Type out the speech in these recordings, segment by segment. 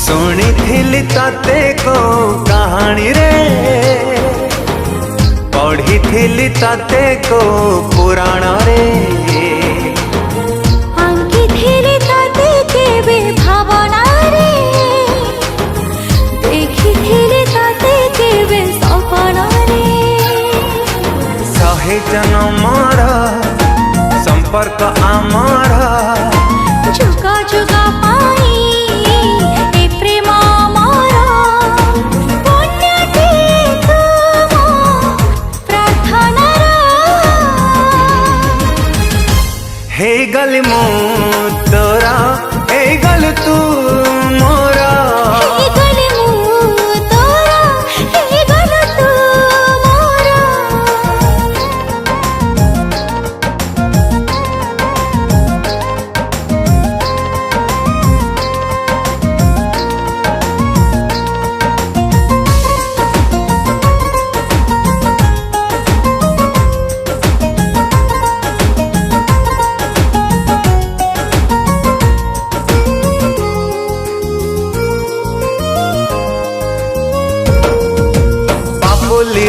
सुनी तते को कहानी रे पढ़ी थी तते को पुराण रे आंकी थी तते केबे भावना रे देखी थी तते केबे सपना रे सहे जन्मर संपर्क आमर जुगा जुगा पाई हे गल मो तोरा हे गल तू मोरा हे गल मो तोरा हे गल तू मोरा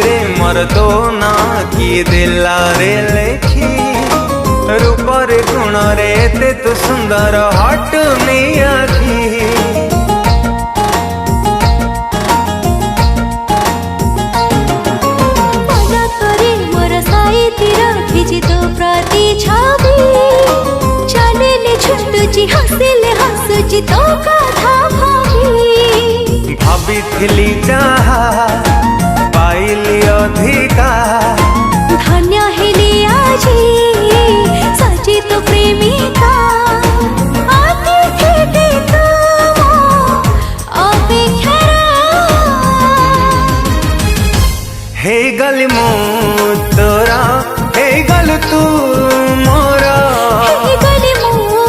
रे मर तो ना किए दिला रे लेखी रूप रे गुण रे ते तू सुंदर हट नहीं आखी मन करे मोर साहित्य रखी तो प्रति छवि चले छुटुची हसिले हसुची तो कथा भाभी भाभी थिली चाहा पाइली अधिका धन्य हेली आजी सची तो प्रेमिका अतिथि थे तुम अपेक्षारा हे गल मो तोरा हे गल तू मोरा हे गल मो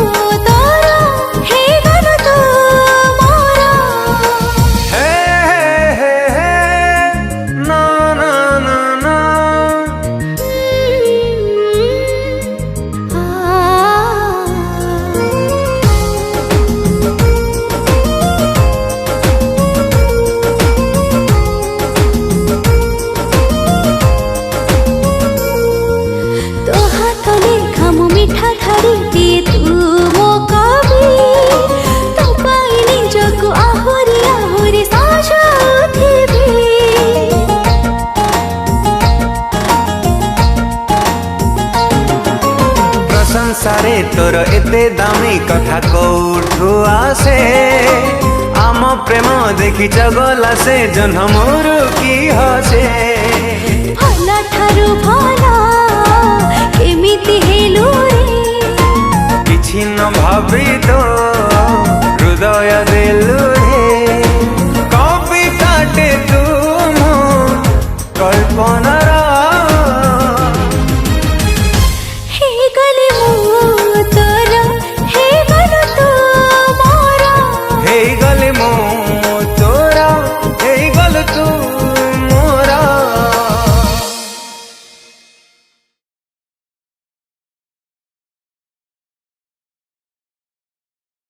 तोरा हे गल तू मोरा ना ना ना ना तो हाथ लेखा मो मिठा थारी दिए तू मो कवि तो पाइनी जगु आहुरी आहुरी साजाउथिबी प्रशंसारे तोर एते दामी कथा कोठु आसे आम प्रेम देखी चगला से जन्म की हसे भला ठारू भला केमिति हेलु रे किछि न भाबी तो हृदय देलु